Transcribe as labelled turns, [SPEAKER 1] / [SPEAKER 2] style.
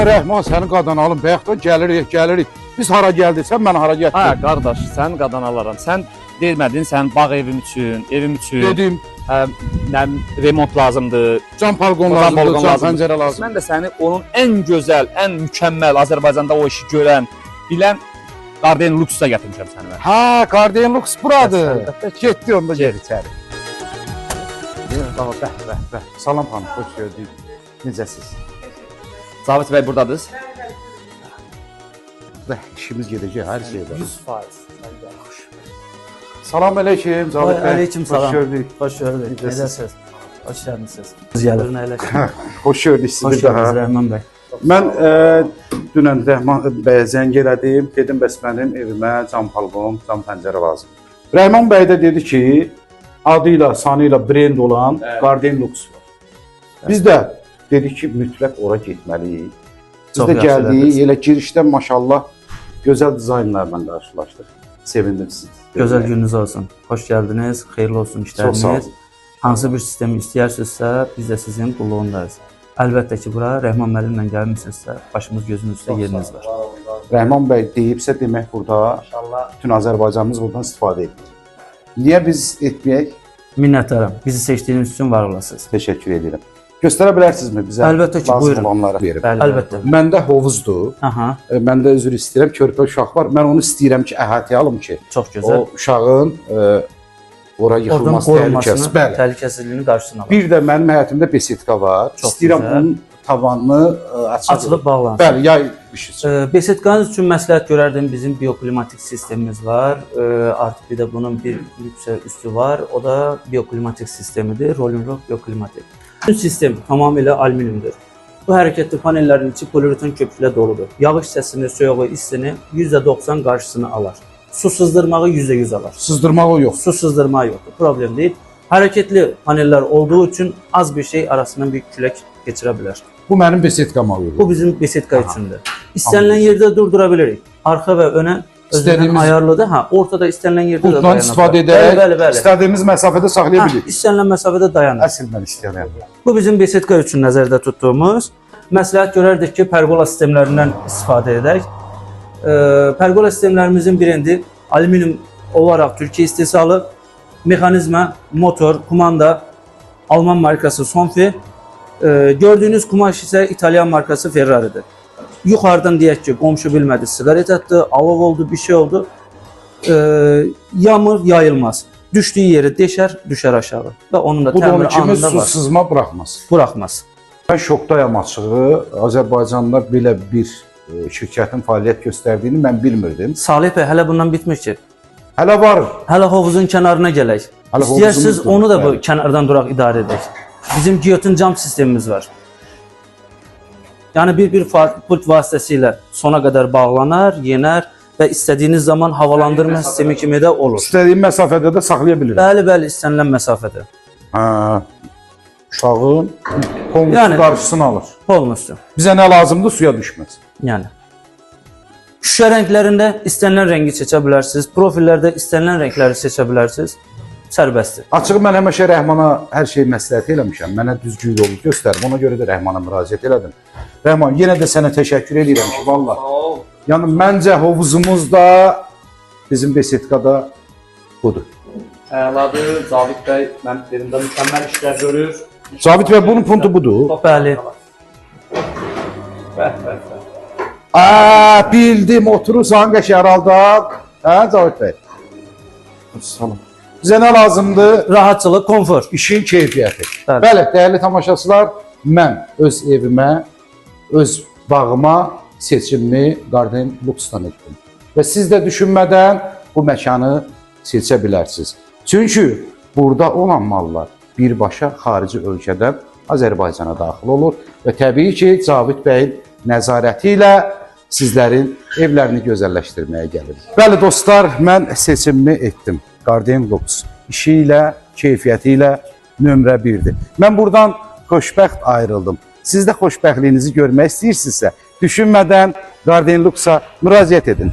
[SPEAKER 1] Ay Rəhman, səni qadan alım. Bayaqdan gəlirik. Biz hara gəldirsən, mən hara
[SPEAKER 2] Ha
[SPEAKER 1] gətirdim.
[SPEAKER 2] qardaş, sən qadan alaram. Sən demədin, sən bağ evim üçün.
[SPEAKER 1] Dedim,
[SPEAKER 2] Nə remont lazımdır.
[SPEAKER 1] cam balqon
[SPEAKER 2] Cam
[SPEAKER 1] lazımdır,
[SPEAKER 2] balqon
[SPEAKER 1] cam
[SPEAKER 2] lazımdır.
[SPEAKER 1] pəncərə lazımdır.
[SPEAKER 2] Mən də səni onun ən gözəl, ən mükəmməl Azərbaycanda o işi görən, bilən Garden Lux'a gətirmişəm səni mən.
[SPEAKER 1] Ha, Garden Lux buradır.
[SPEAKER 2] Əlbəttə.
[SPEAKER 1] Getdi onda gel içəri. Bəh. Salam xanım, xoş gördük. Necəsiz?
[SPEAKER 2] Zavit bəy burdadır.
[SPEAKER 1] Bəh, işimiz gedəcək, hər şey var.
[SPEAKER 2] 100%.
[SPEAKER 1] Salam əleykum, Zavit bəy.
[SPEAKER 3] Aleyküm salam.
[SPEAKER 1] Xoş gördük.
[SPEAKER 3] Hoş gördük.
[SPEAKER 1] Necəsiz?
[SPEAKER 3] Necəsiz? Hoş geldiniz. Buyurun əyləşin.
[SPEAKER 1] Xoş gördük sizi
[SPEAKER 3] Hoş
[SPEAKER 1] daha.
[SPEAKER 3] geldiniz Rəhman bəy.
[SPEAKER 1] Mən dünən Rəhman bəyə zəng elədim. Dedim bəs mənim evimə cam balqon, cam pəncərə lazımdır. Rəhman bəy də dedi ki, adıyla, sanıyla brend olan Garden Lux var. Biz də dedik ki, mütləq ora getməliyik. Biz
[SPEAKER 3] Çox
[SPEAKER 1] də
[SPEAKER 3] yaxşı
[SPEAKER 1] gəldik,
[SPEAKER 3] elədiniz.
[SPEAKER 1] elə girişdən maşallah gözəl dizaynlarla qarşılaşdıq. Sevindim sizi.
[SPEAKER 3] Gözəl gününüz olsun. Hoş geldiniz. Xeyirli olsun
[SPEAKER 1] Çox sağ olun.
[SPEAKER 3] işləriniz. Hansı bir sistemi istəyirsinizsə, biz də sizin qulluğundayız. Əlbəttə ki, bura Rəhman müəllimlə gəlmisinizsə, başımız gözümüz üstə yeriniz var.
[SPEAKER 1] Rəhman bəy deyibsə demək burada bütün Azərbaycanımız buradan istifadə edir. Niyə biz etməyək?
[SPEAKER 3] Minnətdaram. Bizi seçdiyiniz üçün var olasınız.
[SPEAKER 1] Təşəkkür edirəm. Göstərə bilərsinizmi bizə?
[SPEAKER 3] Əlbəttə ki,
[SPEAKER 1] lazım
[SPEAKER 3] buyurun.
[SPEAKER 1] olanları verim.
[SPEAKER 3] Bəli, əlbəttə.
[SPEAKER 1] Məndə hovuzdur.
[SPEAKER 3] Aha,
[SPEAKER 1] Məndə üzr istəyirəm, körpə uşaq var. Mən onu istəyirəm ki, əhatəyə alım ki,
[SPEAKER 3] çox gözəl.
[SPEAKER 1] o uşağın ora
[SPEAKER 3] Oradan
[SPEAKER 1] yıxılması
[SPEAKER 3] qorunmasını,
[SPEAKER 1] təhlükəsi. Bəli.
[SPEAKER 3] təhlükəsizliyini qarşısına alır.
[SPEAKER 1] Bir də mənim həyətimdə besetka var.
[SPEAKER 3] Çox
[SPEAKER 1] İstəyirəm
[SPEAKER 3] gözəl.
[SPEAKER 1] onun tavanını
[SPEAKER 3] Açılıb bağlansın.
[SPEAKER 1] Bəli, yay işi üçün.
[SPEAKER 3] Besetkanız üçün məsləhət görərdim. Bizim bioklimatik sistemimiz var. Artıq bir də bunun bir yüksək üstü var. O da bioklimatik sistemidir. Rolling Rock bioklimatik. Bütün sistem tamamilə alüminiumdur. Bu hərəkətli panellərin içi poliuretan köpüklə doludur. Yağış hissəsini, soyuğu, istini %90 qarşısını alır. Su sızdırmağı %100 alır.
[SPEAKER 1] Sızdırmaq o yox.
[SPEAKER 3] Su sızdırma yoxdur. Problem deyil. Hərəkətli panellər olduğu üçün az bir şey arasından bir külək keçirə bilər.
[SPEAKER 1] Bu mənim besetkama uyğun.
[SPEAKER 3] Bu bizim besetka üçündür. İstənilən yerdə durdura bilirik. Arxa və önə özündən
[SPEAKER 1] İstədiyimiz-
[SPEAKER 3] ayarlıdır. Ha, ortada istənilən yerdə də
[SPEAKER 1] Bundan
[SPEAKER 3] dayana
[SPEAKER 1] istifadə
[SPEAKER 3] bilər.
[SPEAKER 1] edərək
[SPEAKER 3] Bəli.
[SPEAKER 1] istədiyimiz məsafədə saxlaya
[SPEAKER 3] Ha,
[SPEAKER 1] bilirik.
[SPEAKER 3] istənilən məsafədə dayanır.
[SPEAKER 1] Əsl mən istəyirəm.
[SPEAKER 3] Bu bizim besetka üçün nəzərdə tutduğumuz. Məsləhət görərdik ki, pergola sistemlərindən istifadə edək. Pergola sistemlərimizin brendi alüminium olaraq Türkiyə istehsalı, mexanizma, motor, kumanda Alman markası Sonfi, gördüyünüz kumaş isə İtalyan markası Ferrari'dir. Yuxarıdan deyək ki, qonşu bilmədi, siqaret atdı, alov oldu, bir şey oldu. Yamır, yayılmaz. Düşdüyü yeri deşər, düşər aşağı. Və onun da
[SPEAKER 1] Bu da onun
[SPEAKER 3] təmir
[SPEAKER 1] kimi
[SPEAKER 3] anında
[SPEAKER 1] su
[SPEAKER 3] var.
[SPEAKER 1] sızma buraxmaz.
[SPEAKER 3] Buraxmaz.
[SPEAKER 1] Mən şokdayam açığı. Azərbaycanda belə bir şirkətin fəaliyyət göstərdiyini mən bilmirdim.
[SPEAKER 3] Salih bəy, hələ bundan bitmir ki.
[SPEAKER 1] Hələ var.
[SPEAKER 3] Hələ hovuzun kənarına gələk.
[SPEAKER 1] Hələ
[SPEAKER 3] İstəyirsiniz
[SPEAKER 1] hovuzumuz da
[SPEAKER 3] onu da
[SPEAKER 1] var,
[SPEAKER 3] bu
[SPEAKER 1] bəli.
[SPEAKER 3] kənardan duraq idarə edək. Bizim giyotun cam sistemimiz var. Yəni bir pult vasitəsilə sona qədər bağlanar, yenər və istədiyiniz zaman havalandırma sistemi kimi də olur.
[SPEAKER 1] İstədiyim məsafədə də saxlaya bilirəm.
[SPEAKER 3] Bəli, istənilən məsafədə.
[SPEAKER 1] Hə. Uşağın konus
[SPEAKER 3] Yəni-
[SPEAKER 1] qarşısını alır.
[SPEAKER 3] Polnusu.
[SPEAKER 1] Bizə nə lazımdır? Suya düşməz.
[SPEAKER 3] Yəni şüşə rənglərində istənilən rəngi seçə bilərsiniz. Profillərdə istənilən rəngləri seçə bilərsiniz. Sərbəstdir.
[SPEAKER 1] Açığı mən həmişə Rəhmana hər şeyi məsləhət eləmişəm. Mənə düzgün yolu göstərib. Ona görə də Rəhmana müraciət elədim. Rəhman, yenə də sənə təşəkkür edirəm ki, vallah. Yəni məncə hovuzumuz da bizim besetkada budur.
[SPEAKER 2] Əladır, Zavit bəy mənim yerimdə mükəmməl işlər görür.
[SPEAKER 1] Zavit bəy, bunun punktu budur.
[SPEAKER 3] Bəli.
[SPEAKER 1] Bildim, oturursan qəşər halda. Hə, Zavit bəy? Salam. Bizə nə lazımdır?
[SPEAKER 3] Rahatçılıq, konfor.
[SPEAKER 1] İşin keyfiyyəti.
[SPEAKER 3] Bəli.
[SPEAKER 1] Bəli, dəyərli tamaşaçılar, mən öz evimə, öz bağıma seçimimi Garden Lux'dan etdim. Və siz də düşünmədən bu məkanı seçə bilərsiniz. Çünki burada olan mallar birbaşa xarici ölkədən Azərbaycana daxil olur və təbii ki, Cavid bəyin nəzarəti ilə sizlərin evlərini gözəlləşdirməyə gəlir. Bəli dostlar, mən seçimimi etdim. Garden Lux işi ilə, keyfiyyəti ilə nömrə 1-dir. Mən buradan xoşbəxt ayrıldım. Siz də xoşbəxtliyinizi görmək istəyirsinizsə, düşünmədən Garden Lux'a müraciət edin.